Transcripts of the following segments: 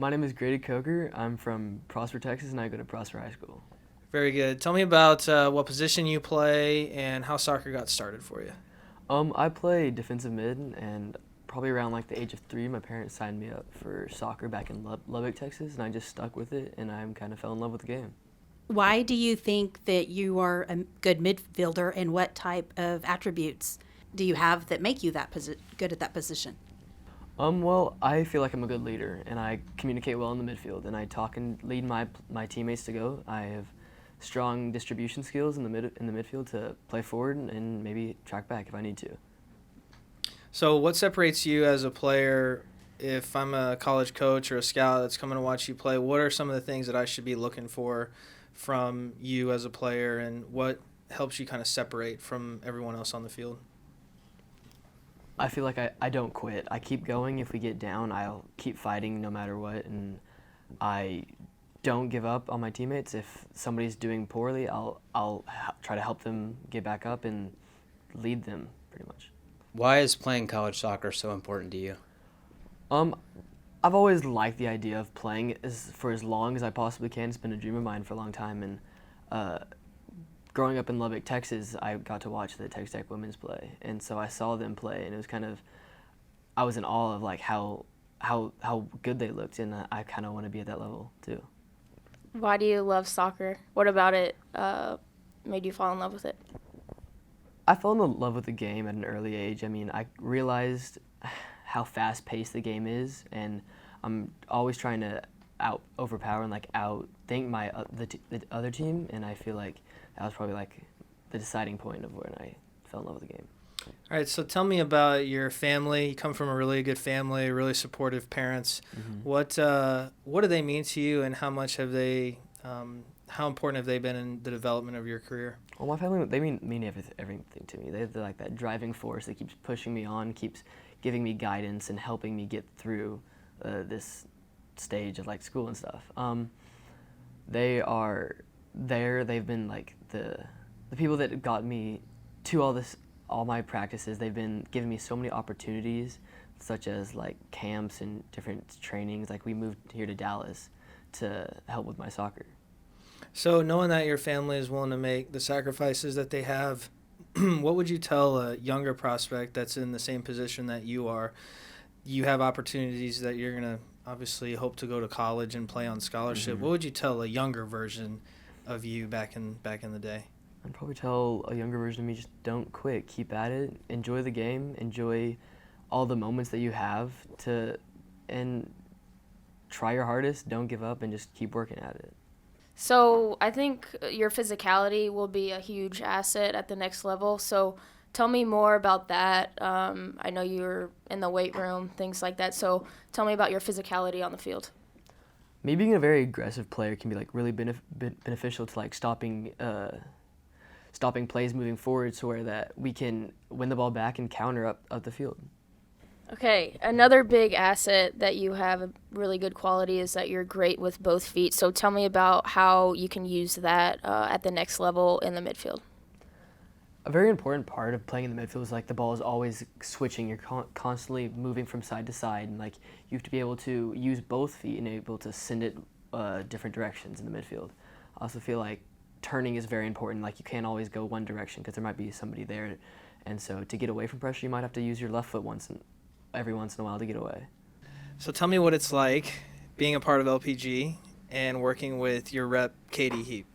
My name is Grady Coker. I'm from Prosper, Texas, and I go to Prosper High School. Very good. Tell me about what position you play and how soccer got started for you. I play defensive mid, and probably around like the age of 3, my parents signed me up for soccer back in Lubbock, Texas, and I just stuck with it, and I kind of fell in love with the game. Why do you think that you are a good midfielder, and what type of attributes do you have that make you good at that position? Well, I feel like I'm a good leader, and I communicate well in the midfield, and I talk and lead my teammates to go. I have strong distribution skills in the midfield to play forward and maybe track back if I need to. So, what separates you as a player? If I'm a college coach or a scout that's coming to watch you play, what are some of the things that I should be looking for from you as a player, and what helps you kind of separate from everyone else on the field? I feel like I don't quit. I keep going. If we get down, I'll keep fighting no matter what, and I don't give up on my teammates. If somebody's doing poorly, try to help them get back up and lead them pretty much. Why is playing college soccer so important to you? Um, I've always liked the idea of playing for as long as I possibly can. It's been a dream of mine for a long time, and uh, growing up in Lubbock, Texas, I got to watch the Texas Tech women's play, and so I saw them play, and it was kind of, I was in awe of like how good they looked, and I kind of want to be at that level too. Why do you love soccer? What about it made you fall in love with it? I fell in love with the game at an early age. I mean, I realized how fast-paced the game is, and I'm always trying to overpower and like outthink the other team, and I feel like that was probably like the deciding point of when I fell in love with the game. All right, so tell me about your family. You come from a really good family, really supportive parents. Mm-hmm. What do they mean to you, and how important have they been in the development of your career? Well, my family, they mean everything to me. They're like that driving force that keeps pushing me on, keeps giving me guidance and helping me get through this stage of like school and stuff. They are there. They've been like the people that got me to all my practices. They've been giving me so many opportunities, such as like camps and different trainings. Like we moved here to Dallas to help with my soccer. So knowing that your family is willing to make the sacrifices that they have, what would you tell a younger prospect that's in the same position that you are? You have opportunities that you're going to obviously hope to go to college and play on scholarship. Mm-hmm. What would you tell a younger version of you back in the day? I'd probably tell a younger version of me, just don't quit. Keep at it. Enjoy the game. Enjoy all the moments that you have and try your hardest. Don't give up and just keep working at it. So I think your physicality will be a huge asset at the next level. So tell me more about that. I know you're in the weight room, things like that. So tell me about your physicality on the field. Me being a very aggressive player can be like really beneficial to like stopping plays moving forward, so where that we can win the ball back and counter up the field. Okay, another big asset that you have, a really good quality, is that you're great with both feet. So tell me about how you can use that at the next level in the midfield. A very important part of playing in the midfield is like the ball is always switching. You're constantly moving from side to side, and like you have to be able to use both feet and able to send it different directions in the midfield. I also feel like turning is very important. Like you can't always go one direction because there might be somebody there, and so to get away from pressure, you might have to use your left foot every once in a while to get away. So tell me what it's like being a part of LPG and working with your rep, Katie Heap.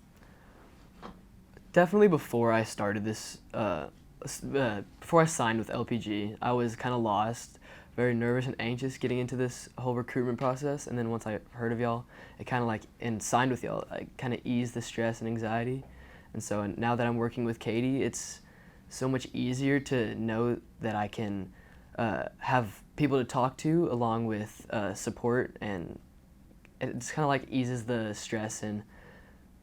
Definitely before I started this, before I signed with LPG, I was kind of lost, very nervous and anxious getting into this whole recruitment process. And then once I heard of y'all, it kind of and signed with y'all, I kind of eased the stress and anxiety. And so now that I'm working with Katie, it's so much easier to know that I can have people to talk to along with support, and it just kind of like eases the stress, and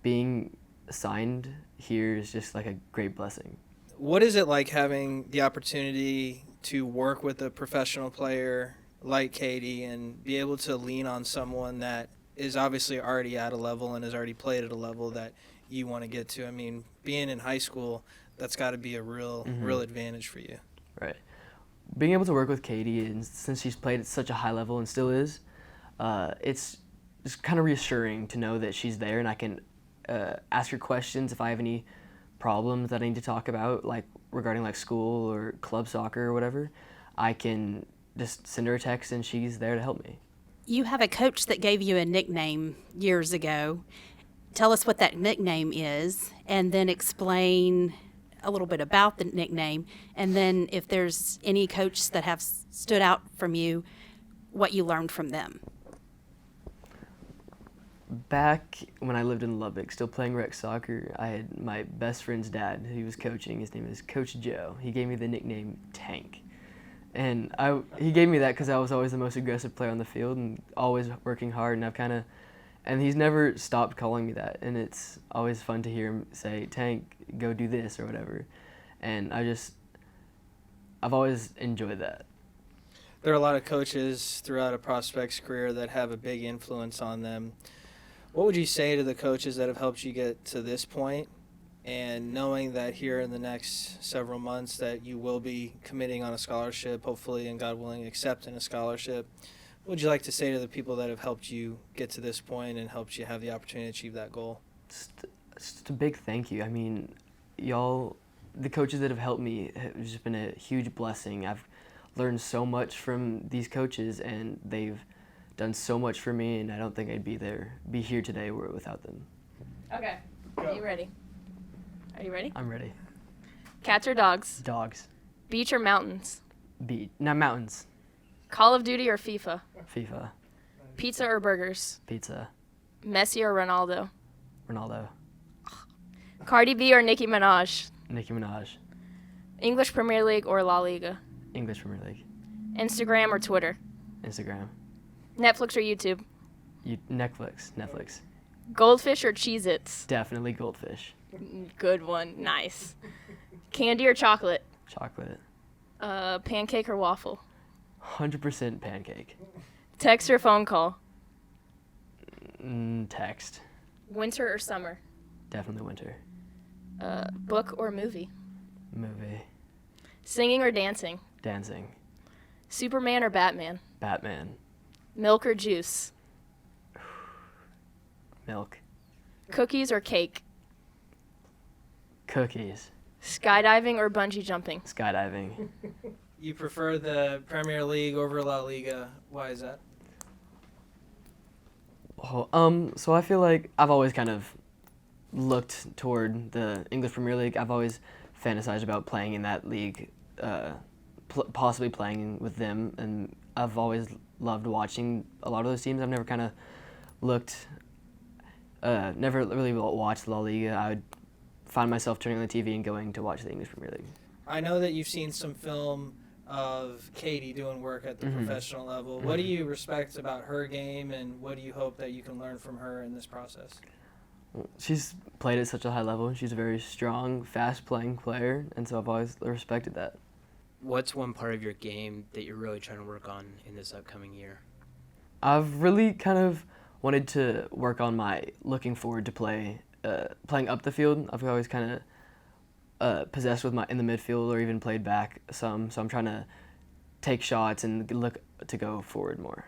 being assigned here is just like a great blessing. What is it like having the opportunity to work with a professional player like Katie and be able to lean on someone that is obviously already at a level and has already played at a level that you want to get to? I mean, being in high school, that's got to be a real advantage for you. Right. Being able to work with Katie, and since she's played at such a high level and still is, it's just kind of reassuring to know that she's there and I can ask her questions if I have any problems that I need to talk about, like regarding like school or club soccer or whatever. I can just send her a text and she's there to help me. You have a coach that gave you a nickname years ago. Tell us what that nickname is, and then explain a little bit about the nickname, and then if there's any coach that have stood out from you, what you learned from them. Back when I lived in Lubbock, still playing rec soccer, I had my best friend's dad who was coaching. His name is Coach Joe. He gave me the nickname Tank. And he gave me that because I was always the most aggressive player on the field and always working hard. And he's never stopped calling me that. And it's always fun to hear him say, Tank, go do this or whatever. And I've always enjoyed that. There are a lot of coaches throughout a prospect's career that have a big influence on them. What would you say to the coaches that have helped you get to this point, and knowing that here in the next several months that you will be committing on a scholarship, hopefully, and God willing, accepting a scholarship, what would you like to say to the people that have helped you get to this point and helped you have the opportunity to achieve that goal? Just a big thank you. I mean, y'all, the coaches that have helped me have just been a huge blessing. I've learned so much from these coaches, and they've done so much for me, and I don't think I'd be here today without them. Okay. Are you ready? Are you ready? I'm ready. Cats or dogs? Dogs. Beach or mountains? Not mountains. Call of Duty or FIFA? FIFA. Pizza or burgers? Pizza. Messi or Ronaldo? Ronaldo. Cardi B or Nicki Minaj? Nicki Minaj. English Premier League or La Liga? English Premier League. Instagram or Twitter? Instagram. Netflix or YouTube? Netflix. Goldfish or Cheez-Its? Definitely goldfish. Good one. Nice. Candy or chocolate? Chocolate. Pancake or waffle? 100% pancake. Text or phone call? Text. Winter or summer? Definitely winter. Book or movie? Movie. Singing or dancing? Dancing. Superman or Batman? Batman. Milk or juice? Milk. Cookies or cake? Cookies. Skydiving or bungee jumping? Skydiving. You prefer the Premier League over La Liga. Why is that? So I feel like I've always kind of looked toward the English Premier League. I've always fantasized about playing in that league, possibly playing with them, and I've always loved watching a lot of those teams. I've never kind of never really watched La Liga. I would find myself turning on the TV and going to watch the English Premier League. I know that you've seen some film of Katie doing work at the professional level. What do you respect about her game, and what do you hope that you can learn from her in this process? She's played at such a high level, and she's a very strong, fast-playing player, and so I've always respected that. What's one part of your game that you're really trying to work on in this upcoming year? I've really kind of wanted to work on my looking forward to playing up the field. I've always kind of possessed with in the midfield or even played back some, so I'm trying to take shots and look to go forward more.